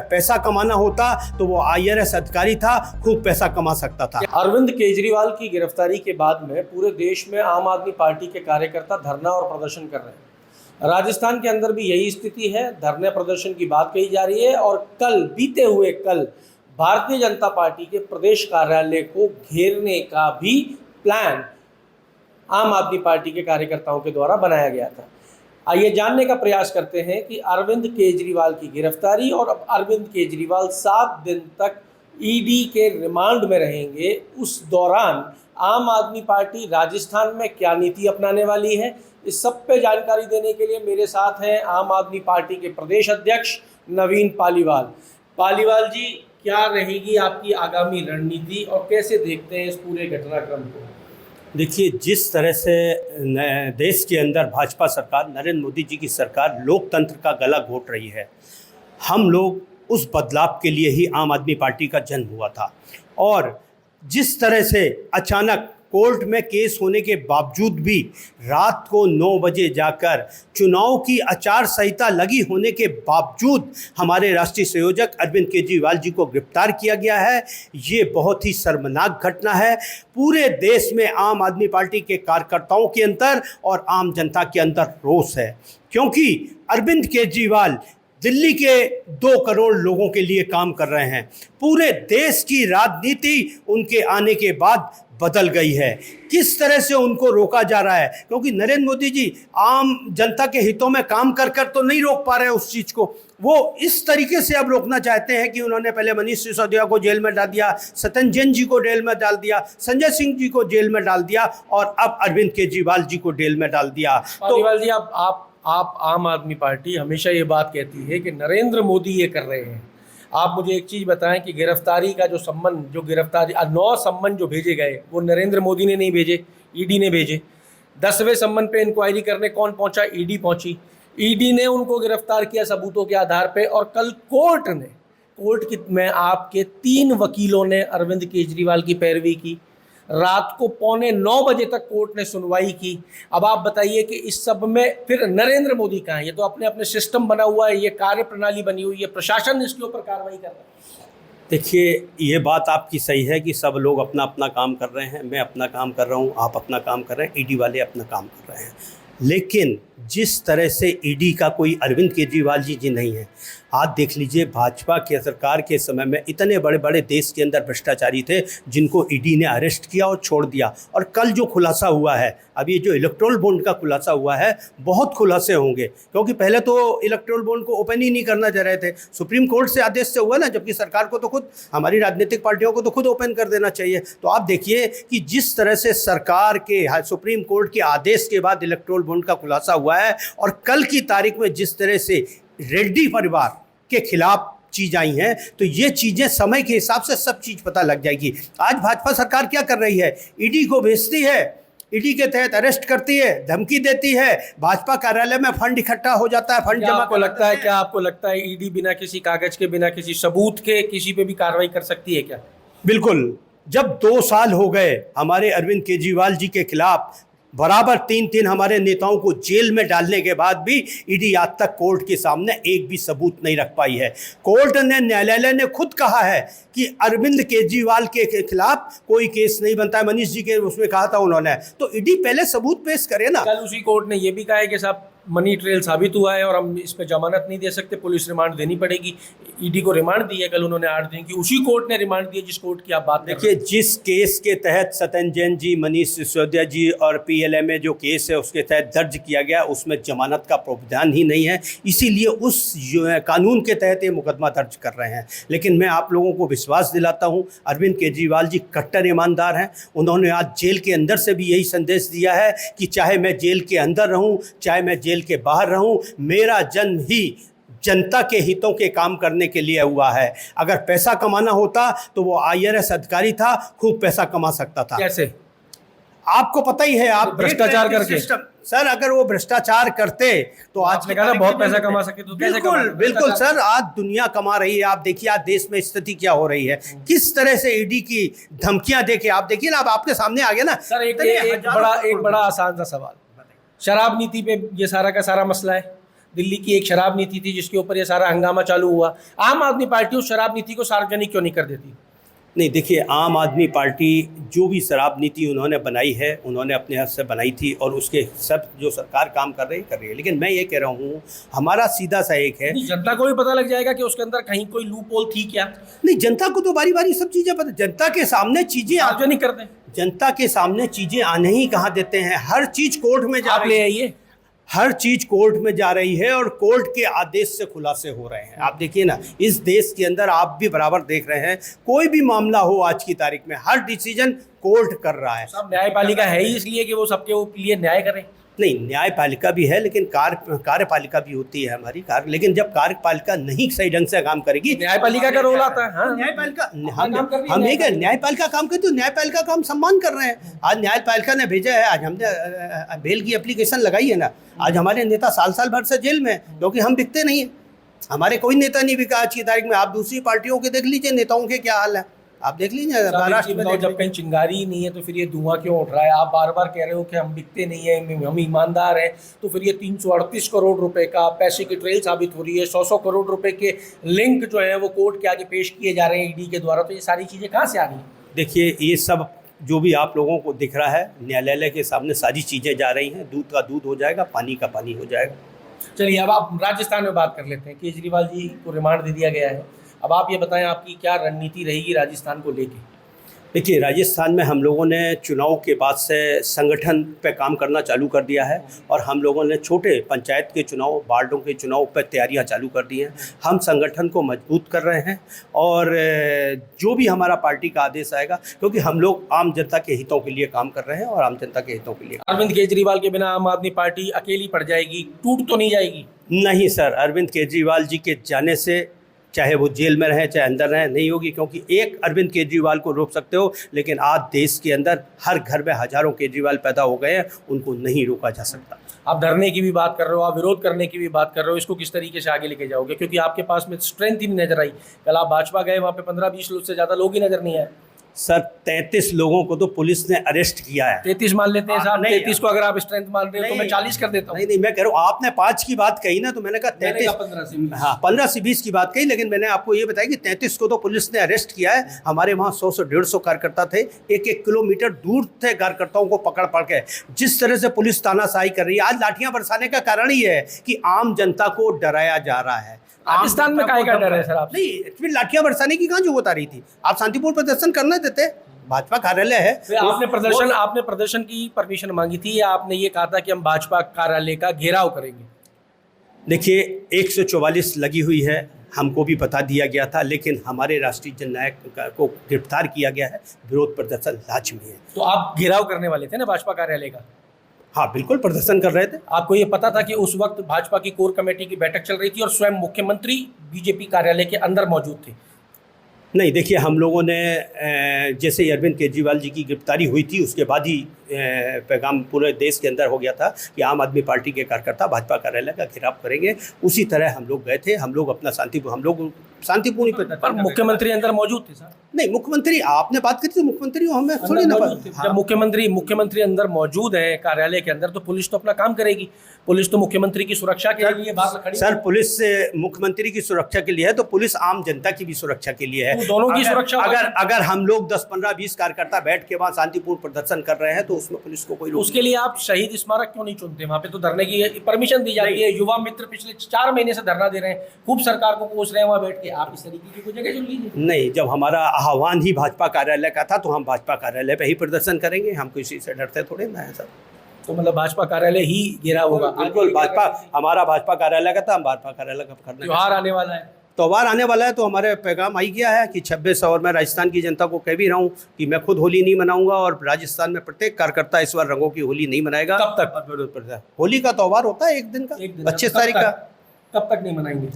पैसा कमाना होता तो वो IRS अधिकारी था, खूब पैसा कमा सकता था। अरविंद केजरीवाल की गिरफ्तारी के बाद में पूरे देश में आम आदमी पार्टी के कार्यकर्ता धरना और प्रदर्शन कर रहे हैं। राजस्थान के अंदर भी यही स्थिति है, धरने प्रदर्शन की बात कही जा रही है। और बीते हुए कल भारतीय जनता पार्टी के प्रदेश कार्यालय को घेरने का भी प्लान आम आदमी पार्टी के कार्यकर्ताओं के द्वारा बनाया गया था। आइए जानने का प्रयास करते हैं कि अरविंद केजरीवाल की गिरफ्तारी और अब अरविंद केजरीवाल 7 दिन तक ईडी के रिमांड में रहेंगे, उस दौरान आम आदमी पार्टी राजस्थान में क्या नीति अपनाने वाली है। इस सब पे जानकारी देने के लिए मेरे साथ हैं आम आदमी पार्टी के प्रदेश अध्यक्ष नवीन पालीवाल। पालीवाल जी, क्या रहेगी आपकी आगामी रणनीति और कैसे देखते हैं इस पूरे घटनाक्रम को? देखिए, जिस तरह से देश के अंदर भाजपा सरकार, नरेंद्र मोदी जी की सरकार लोकतंत्र का गला घोट रही है, हम लोग उस बदलाव के लिए ही आम आदमी पार्टी का जन्म हुआ था। और जिस तरह से अचानक कोर्ट में केस होने के बावजूद भी रात को 9 बजे जाकर चुनाव की आचार संहिता लगी होने के बावजूद हमारे राष्ट्रीय संयोजक अरविंद केजरीवाल जी को गिरफ्तार किया गया है, ये बहुत ही शर्मनाक घटना है। पूरे देश में आम आदमी पार्टी के कार्यकर्ताओं के अंदर और आम जनता के अंदर रोष है, क्योंकि अरविंद केजरीवाल दिल्ली के 2 करोड़ लोगों के लिए काम कर रहे हैं। पूरे देश की राजनीति उनके आने के बाद बदल गई है। किस तरह से उनको रोका जा रहा है, क्योंकि नरेंद्र मोदी जी आम जनता के हितों में काम कर तो नहीं रोक पा रहे उस चीज़ को। वो इस तरीके से अब रोकना चाहते हैं कि उन्होंने पहले मनीष सिसोदिया को जेल में डाल दिया, सत्येंद्र जैन जी को जेल में डाल दिया, संजय सिंह जी को जेल में डाल दिया और अब अरविंद केजरीवाल जी को जेल में डाल दिया। पालीवाल जी, आप आम आदमी पार्टी हमेशा ये बात कहती है कि नरेंद्र मोदी ये कर रहे हैं। आप मुझे एक चीज़ बताएं कि गिरफ्तारी का जो सम्मन, जो गिरफ्तारी 9 सम्मन जो भेजे गए वो नरेंद्र मोदी ने नहीं भेजे, ईडी ने भेजे। 10वें सम्मन पे इंक्वायरी करने कौन पहुंचा? ईडी पहुंची। ईडी ने उनको गिरफ्तार किया सबूतों के आधार पे। और कल कोर्ट में आपके 3 वकीलों ने अरविंद केजरीवाल की पैरवी की। रात को 8:45 बजे तक कोर्ट ने सुनवाई की। अब आप बताइए कि इस सब में फिर नरेंद्र मोदी कहाँ है? ये तो अपने अपने सिस्टम बना हुआ है, ये कार्य प्रणाली बनी हुई है, प्रशासन इसके ऊपर कार्रवाई कर रहा है। देखिए, ये बात आपकी सही है कि सब लोग अपना अपना काम कर रहे हैं। मैं अपना काम कर रहा हूँ, आप अपना काम कर रहे हैं, ईडी वाले अपना काम कर रहे हैं। लेकिन जिस तरह से ईडी का कोई अरविंद केजरीवाल जी नहीं है। आज देख लीजिए, भाजपा के सरकार के समय में इतने बड़े बड़े देश के अंदर भ्रष्टाचारी थे जिनको ईडी ने अरेस्ट किया और छोड़ दिया। और कल जो खुलासा हुआ है, अब ये जो इलेक्टोरल बॉन्ड का खुलासा हुआ है, बहुत खुलासे होंगे, क्योंकि पहले तो इलेक्टोरल बॉन्ड को ओपन ही नहीं करना चाह रहे थे। सुप्रीम कोर्ट से आदेश से हुआ ना, जबकि सरकार को तो खुद, हमारी राजनीतिक पार्टियों को तो खुद ओपन कर देना चाहिए। तो आप देखिए कि जिस तरह से सरकार के सुप्रीम कोर्ट के आदेश के बाद इलेक्टोरल बॉन्ड का खुलासा हुआ है और कल की तारीख में जिस तरह से रेड्डी परिवार के खिलाफ चीज आई हैं, तो ये चीजें समय के हिसाब से सब चीज पता लग जाएगी। आज भाजपा सरकार क्या कर रही है? ईडी को भेजती है, ईडी के तहत अरेस्ट करती है, धमकी देती है, भाजपा कार्यालय में फंड इकट्ठा हो जाता है, फंड जमा आपको लगता है क्या? आपको लगता है ईडी बिना किसी कागज के, बिना किसी सबूत के किसी पे भी कार्रवाई कर सकती है क्या? बिल्कुल। जब 2 साल हो गए हमारे अरविंद केजरीवाल जी के खिलाफ बराबर 3 हमारे नेताओं को जेल में डालने के बाद भी ईडी आज तक कोर्ट के सामने एक भी सबूत नहीं रख पाई है। कोर्ट ने, न्यायालय ने खुद कहा है कि अरविंद केजरीवाल के खिलाफ कोई केस नहीं बनता है। मनीष जी के उसमें कहा था उन्होंने, तो ईडी पहले सबूत पेश करे ना। कल उसी कोर्ट ने यह भी कहा है कि साहब मनी ट्रेल साबित हुआ है और हम इस पे जमानत नहीं दे सकते, पुलिस रिमांड देनी पड़ेगी। ईडी को रिमांड दी है कल उन्होंने 8 दिन की, उसी कोर्ट ने रिमांड दी है जिस कोर्ट की आप बात देखिए। जिस केस के तहत सत्येंद्र जैन जी, मनीष सिसोदिया जी और PLMA जो केस है उसके तहत दर्ज किया गया, उसमें जमानत का प्रावधान ही नहीं है, इसीलिए उस कानून के तहत ये मुकदमा दर्ज कर रहे हैं। लेकिन मैं आप लोगों को विश्वास दिलाता हूँ, अरविंद केजरीवाल जी कट्टर ईमानदार हैं। उन्होंने आज जेल के अंदर से भी यही संदेश दिया है कि चाहे मैं जेल के अंदर रहूँ, चाहे मैं जेल के बाहर रहूँ, मेरा जन्म ही जनता के हितों के काम करने के लिए हुआ है। अगर पैसा कमाना होता तो वो IRS अधिकारी था, खूब पैसा कमा सकता था। कैसे? आपको पता ही है, आप भ्रष्टाचार करके। सर, अगर वो भ्रष्टाचार करते तो आज आपने कहा बहुत पैसा कमा सके, तो कैसे कमा? बिल्कुल सर, आज दुनिया कमा रही है। आप देखिए आज देश में स्थिति क्या हो रही है, किस तरह से ईडी की धमकियां देके, आप देखिए ना, अब आपके सामने आ गया ना। सर, एक बड़ा आसान सा सवाल, शराब नीति पे ये सारा का सारा मसला है। दिल्ली की एक शराब नीति थी जिसके ऊपर ये सारा हंगामा चालू हुआ। आम आदमी पार्टी उस शराब नीति को सार्वजनिक क्यों नहीं कर देती? नहीं, देखिए, आम आदमी पार्टी जो भी शराब नीति उन्होंने बनाई है, उन्होंने अपने हाथ से बनाई थी और उसके सब जो सरकार काम कर रही है। लेकिन मैं ये कह रहा हूँ, हमारा सीधा सा एक है, जनता को भी पता लग जाएगा कि उसके अंदर कहीं कोई लूप होल थी क्या। नहीं, जनता को तो बारी बारी सब चीज़ें पता, जनता के सामने चीज़ें सार्वजनिक कर दें। जनता के सामने चीज़ें आने ही कहाँ देते हैं। हर चीज़ कोर्ट में जा आप रही ले है, आइए। हर चीज कोर्ट में जा रही है और कोर्ट के आदेश से खुलासे हो रहे हैं। आप देखिए ना, इस देश के अंदर आप भी बराबर देख रहे हैं, कोई भी मामला हो आज की तारीख में हर डिसीजन कोर्ट कर रहा है। सब न्यायपालिका है ही इसलिए कि वो सबके लिए न्याय करे। नहीं, न्यायपालिका भी है, लेकिन कार्यपालिका भी होती है हमारी लेकिन जब कार्यपालिका नहीं सही ढंग से काम करेगी, न्यायपालिका का रोल आता है। हाँ, न्यायपालिका हम नहीं कह, न्यायपालिका काम करती, तो न्यायपालिका का हम सम्मान कर रहे हैं। आज न्यायपालिका ने भेजा है, आज हमने बेल की एप्लीकेशन लगाई है ना। आज हमारे नेता साल भर से जेल में, क्योंकि हम बिकते नहीं है। हमारे कोई नेता नहीं बिका आज की तारीख में। आप दूसरी पार्टियों के देख लीजिए, नेताओं के क्या हाल है, आप देख लीजिए। महाराष्ट्र में जब कहीं चिंगारी ही नहीं है तो फिर ये धुआं क्यों उठ रहा है? आप बार बार कह रहे हो कि हम बिकते नहीं है, हम ईमानदार हैं, तो फिर ये 338 करोड़ रुपए का पैसे की ट्रेल साबित हो रही है। 100 करोड़ रुपए के लिंक जो है वो कोर्ट के आगे पेश किए जा रहे हैं ईडी के द्वारा। तो ये सारी चीज़ें कहाँ से आ रही हैं? देखिए, ये सब जो भी आप लोगों को दिख रहा है, न्यायालय के सामने सारी चीज़ें जा रही हैं। दूध का दूध हो जाएगा, पानी का पानी हो जाएगा। चलिए, अब आप राजस्थान में बात कर लेते हैं। केजरीवाल जी को रिमांड दे दिया गया है। अब आप ये बताएं, आपकी क्या रणनीति रहेगी राजस्थान को लेके? देखिए, राजस्थान में हम लोगों ने चुनाव के बाद से संगठन पे काम करना चालू कर दिया है और हम लोगों ने छोटे पंचायत के चुनाव, वार्डों के चुनाव पर तैयारियां चालू कर दी हैं। हम संगठन को मजबूत कर रहे हैं और जो भी हमारा पार्टी का आदेश आएगा, क्योंकि हम लोग आम जनता के हितों के लिए काम कर रहे हैं और आम जनता के हितों के लिए। अरविंद केजरीवाल के बिना आम आदमी पार्टी अकेली पड़ जाएगी, टूट तो नहीं जाएगी? नहीं सर, अरविंद केजरीवाल जी के जाने से, चाहे वो जेल में रहे चाहे अंदर रहे, नहीं होगी। क्योंकि एक अरविंद केजरीवाल को रोक सकते हो, लेकिन आज देश के अंदर हर घर में हजारों केजरीवाल पैदा हो गए हैं, उनको नहीं रोका जा सकता। आप धरने की भी बात कर रहे हो, आप विरोध करने की भी बात कर रहे हो, इसको किस तरीके से आगे लेके जाओगे? क्योंकि आपके पास में स्ट्रेंथ ही नहीं नजर आई। कल आप भाजपा गए, वहाँ पे 15-20 लोग से ज़्यादा लोग ही नजर नहीं आए। सर, 33 लोगों को तो पुलिस ने अरेस्ट किया है। 33 मान लेते हैं साहब। 33 को अगर आप स्ट्रेंथ मान रहे हो तो मैं 40 कर देता हूँ। नहीं, मैं कह रहा हूँ, आपने 5 की बात कही ना, तो मैंने कहा 33, 15 से 20 की बात कही, लेकिन मैंने आपको ये बताया कि 33 को तो पुलिस ने अरेस्ट किया है। हमारे वहाँ 100 से 150 कार्यकर्ता थे, 1-1 किलोमीटर दूर थे कार्यकर्ताओं को पकड़ के। जिस तरह से पुलिस तानाशाही कर रही है, आज लाठियां बरसाने का कारण ही है कि आम जनता को डराया जा रहा है। पाकिस्तान में काय का डर है सर? आप नहीं, फिर लाठियां बरसाने की कहाँ जरूरत आ रही थी? आप शांतिपूर्ण प्रदर्शन करने देते। भाजपा कार्यालय है, आपने प्रदर्शन की परमिशन मांगी थी या आपने ये कहा था कि हम भाजपा कार्यालय का घेराव करेंगे? देखिए, 144 लगी हुई है, हमको भी बता दिया गया था, लेकिन हमारे राष्ट्रीय जननायक को गिरफ्तार किया गया है। विरोध प्रदर्शन लाजमी है। तो आप घेराव करने वाले थे ना भाजपा कार्यालय का? हाँ, बिल्कुल प्रदर्शन कर रहे थे। आपको ये पता था कि उस वक्त भाजपा की कोर कमेटी की बैठक चल रही थी और स्वयं मुख्यमंत्री बीजेपी कार्यालय के अंदर मौजूद थे? नहीं, देखिए, हम लोगों ने जैसे ही अरविंद केजरीवाल जी की गिरफ्तारी हुई थी, उसके बाद ही पैगाम पूरे देश के अंदर हो गया था कि आम आदमी पार्टी के कार्यकर्ता भाजपा कार्यालय का घेराव करेंगे। उसी तरह हम लोग गए थे। हम लोग अपना शांतिपूर्ण। पर मुख्यमंत्री अंदर मौजूद थे सर? नहीं, मुख्यमंत्री, आपने बात करी तो मुख्यमंत्री हमें थोड़ी ना। जब मुख्यमंत्री अंदर मौजूद है कार्यालय के अंदर, तो पुलिस तो अपना काम करेगी। पुलिस तो मुख्यमंत्री की सुरक्षा के लिए बाहर खड़ी। सर, पुलिस मुख्यमंत्री की सुरक्षा के लिए है, तो पुलिस आम जनता की भी सुरक्षा के लिए है। दोनों की सुरक्षा। अगर हम लोग 10, 15, 20 कार्यकर्ता बैठ के वहाँ शांतिपूर्ण प्रदर्शन कर रहे हैं, तो उसमें पुलिस को कोई। उसके लिए आप शहीद स्मारक क्यों नहीं चुनते? वहाँ पे तो धरने की परमिशन दी जाती है। युवा मित्र पिछले 4 महीने से धरना दे रहे हैं, खूब सरकार को कोस रहे हैं वहाँ बैठ के। आप इस तरीके की कोई जगह चुन लीजिए। नहीं, जब हमारा आह्वान ही भाजपा कार्यालय का था, तो हम भाजपा कार्यालय पे ही प्रदर्शन करेंगे। हम किसी से डरते थोड़े ना है सर। तो मतलब भाजपा कार्यालय ही घेराव होगा? बिल्कुल, हमारा भाजपा कार्यालय का था, हम भाजपा कार्यालय का करना। त्योहार आने वाला है, त्यौहार आने वाला है, तो हमारे पैगाम आई गया है कि 26, और मैं राजस्थान की जनता को कह भी रहा हूँ कि मैं खुद होली नहीं मनाऊंगा और राजस्थान में प्रत्येक कार्यकर्ता इस बार रंगों की होली नहीं मनाएगा। कब तक? होली का त्यौहार होता है एक दिन का, 25 तारीख का। कब तक नहीं मनाएंगे?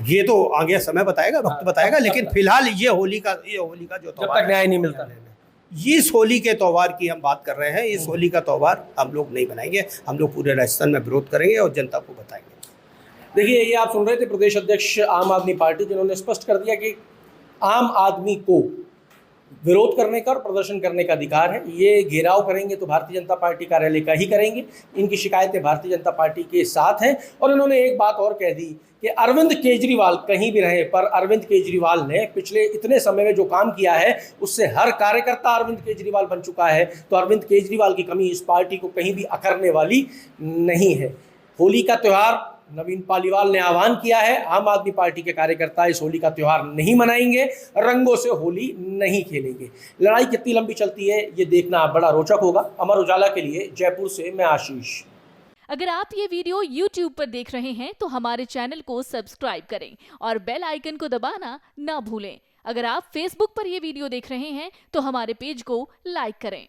ये तो आगे समय बताएगा, वक्त बताएगा, लेकिन फिलहाल ये होली का जो जब तक न्याय नहीं मिलता, इस होली के त्यौहार की हम बात कर रहे हैं। इस होली का त्यौहार हम लोग नहीं बनाएंगे। हम लोग पूरे राजस्थान में विरोध करेंगे और जनता को बताएंगे। देखिए, ये आप सुन रहे थे प्रदेश अध्यक्ष आम आदमी पार्टी, जिन्होंने स्पष्ट कर दिया कि आम आदमी को विरोध करने का और प्रदर्शन करने का अधिकार है। ये घेराव करेंगे तो भारतीय जनता पार्टी कार्यालय का ही करेंगे। इनकी शिकायतें भारतीय जनता पार्टी के साथ हैं। और इन्होंने एक बात और कह दी कि अरविंद केजरीवाल कहीं भी रहे, पर अरविंद केजरीवाल ने पिछले इतने समय में जो काम किया है उससे हर कार्यकर्ता अरविंद केजरीवाल बन चुका है, तो अरविंद केजरीवाल की कमी इस पार्टी को कहीं भी अखरने वाली नहीं है। होली का त्यौहार नवीन पालीवाल ने आह्वान किया है, आम आदमी पार्टी के कार्यकर्ता इस होली का त्यौहार नहीं मनाएंगे, रंगों से होली नहीं खेलेंगे। लड़ाई कितनी लंबी चलती है ये देखना बड़ा रोचक होगा। अमर उजाला के लिए जयपुर से मैं आशीष। अगर आप ये वीडियो YouTube पर देख रहे हैं तो हमारे चैनल को सब्सक्राइब करें और बेल आइकन को दबाना ना भूलें। अगर आप Facebook पर ये वीडियो देख रहे हैं तो हमारे पेज को लाइक करें।